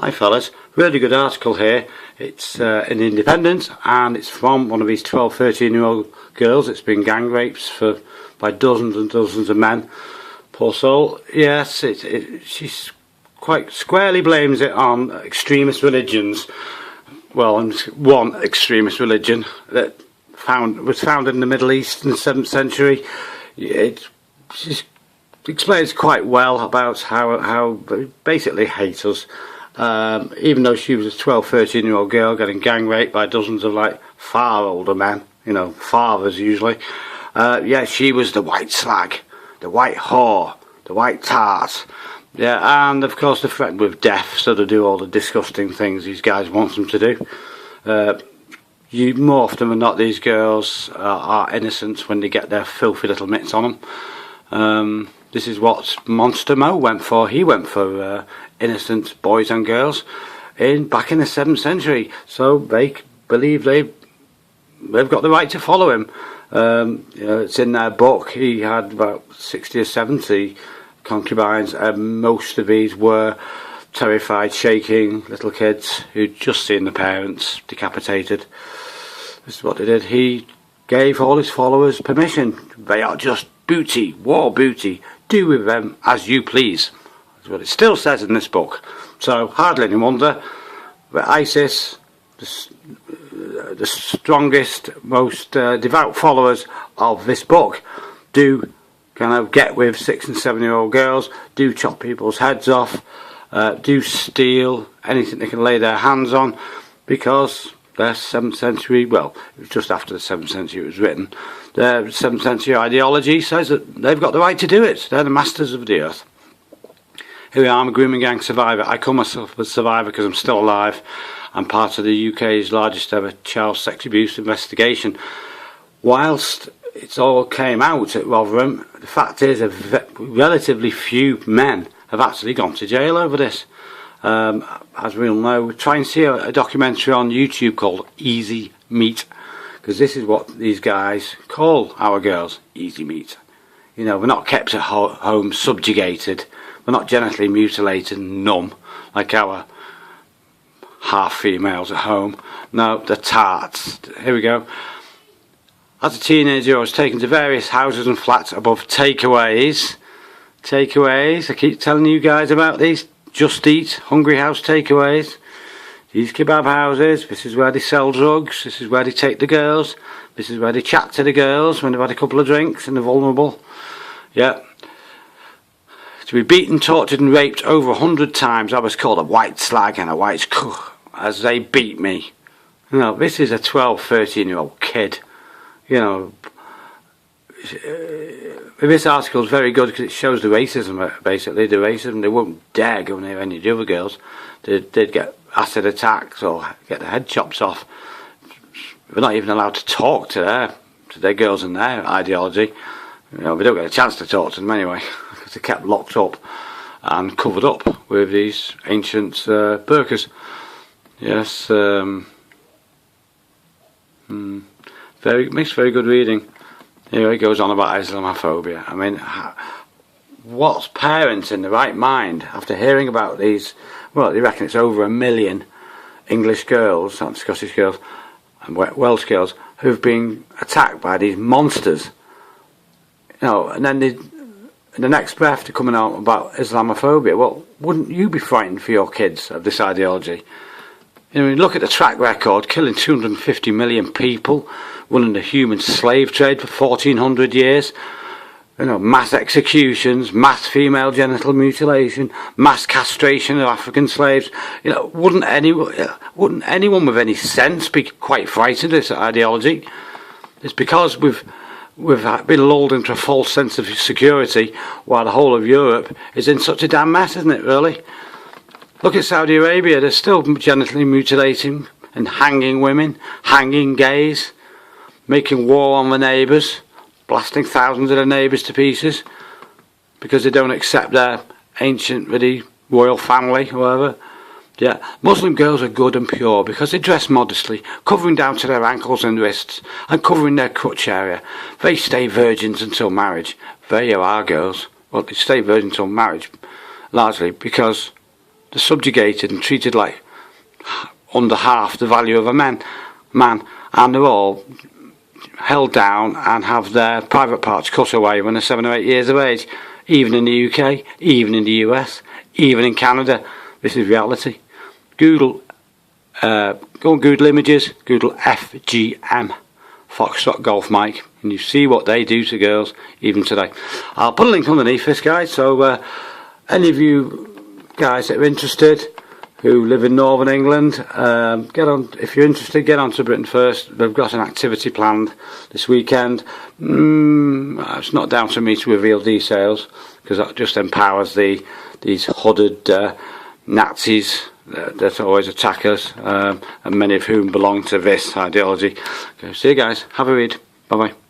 Hi fellas, really good article here. It's in Independent and it's from one of these 12-13 year old girls that's been gang raped by dozens and dozens of men. Poor soul. Yes, she's quite squarely blames it on extremist religions. Well, and one extremist religion that was founded in the Middle East in the 7th century. She explains quite well about how they basically hate us. Even though she was a 12-13 year old girl getting gang raped by dozens of like far older men, you know, fathers usually. Yeah, she was the white slag, the white whore, the white tart. Yeah, and of course the threat with death, so they do all the disgusting things these guys want them to do. More often than not, these girls are innocent when they get their filthy little mitts on them. This is what Monster Mo went for. He went for innocent boys and girls back in the 7th century. So they believe they've got the right to follow him. You know, it's in their book. He had about 60 or 70 concubines, and most of these were terrified, shaking little kids who'd just seen the parents decapitated. This is what they did. He gave all his followers permission. They are just booty, war booty. Do with them as you please. That's what it still says in this book. So hardly any wonder that ISIS, the strongest, most devout followers of this book, do kind of get with 6 and 7 year old girls, do chop people's heads off, do steal anything they can lay their hands on, because their 7th century, well, it was just after the 7th century it was written, their 7th century ideology says that they've got the right to do it. They're the masters of the earth. Here we are, I'm a grooming gang survivor. I call myself a survivor because I'm still alive. I'm part of the UK's largest ever child sex abuse investigation. Whilst it's all came out at Rotherham, the fact is relatively few men have actually gone to jail over this. As we all know, try and see a documentary on YouTube called Easy Meat, because this is what these guys call our girls, easy meat. You know, we're not kept at home subjugated, we're not genitally mutilated and numb like our half females at home. No, the tarts. Here we go. As a teenager, I was taken to various houses and flats above takeaways. Takeaways, I keep telling you guys about these. Just Eat, Hungry House takeaways. These kebab houses, this is where they sell drugs, this is where they take the girls, this is where they chat to the girls when they've had a couple of drinks and they're vulnerable. Yeah. To be beaten, tortured and raped over 100 times, I was called a white slag and a white cuh as they beat me. You know, this is a 12-13 year old kid. You know, this article is very good because it shows the racism, basically, the racism. They won't dare go near any of the other girls. They'd get acid attacks or get their head chopped off. They're not even allowed to talk to their girls and their ideology. You know, they don't get a chance to talk to them anyway, because they're kept locked up and covered up with these ancient burqas. Yes, makes very good reading. Here he goes on about Islamophobia. I mean, what's parents in the right mind after hearing about these? Well, they reckon it's over 1 million English girls, and Scottish girls, and Welsh girls who've been attacked by these monsters. You know, and then in the next breath they're coming out about Islamophobia. Well, wouldn't you be frightened for your kids of this ideology? You know, look at the track record, killing 250 million people, running the human slave trade for 1400 years, you know, mass executions, mass female genital mutilation, mass castration of African slaves. You know, wouldn't anyone with any sense be quite frightened of this ideology? It's because we've been lulled into a false sense of security while the whole of Europe is in such a damn mess, isn't it, really? Look at Saudi Arabia, they're still genitally mutilating and hanging women, hanging gays, making war on the neighbours, blasting thousands of their neighbours to pieces because they don't accept their ancient, really, royal family, or whatever. Yeah, Muslim girls are good and pure because they dress modestly, covering down to their ankles and wrists and covering their crotch area. They stay virgins until marriage. They are our girls. Well, they stay virgins until marriage, largely because they're subjugated and treated like under half the value of a man, and they're all held down and have their private parts cut away when they're 7 or 8 years of age, even in the UK, even in the US, even in Canada. This is reality. Google, go on Google Images, Google FGM, Foxtrot Golf Mike, and you see what they do to girls even today. I'll put a link underneath this, guys, so any of you guys that are interested, who live in Northern England, get on. If you're interested, get on to Britain First. They've got an activity planned this weekend. It's not down to me to reveal details, because that just empowers these hooded Nazis that always attack us, and many of whom belong to this ideology. Okay, see you guys. Have a read. Bye bye.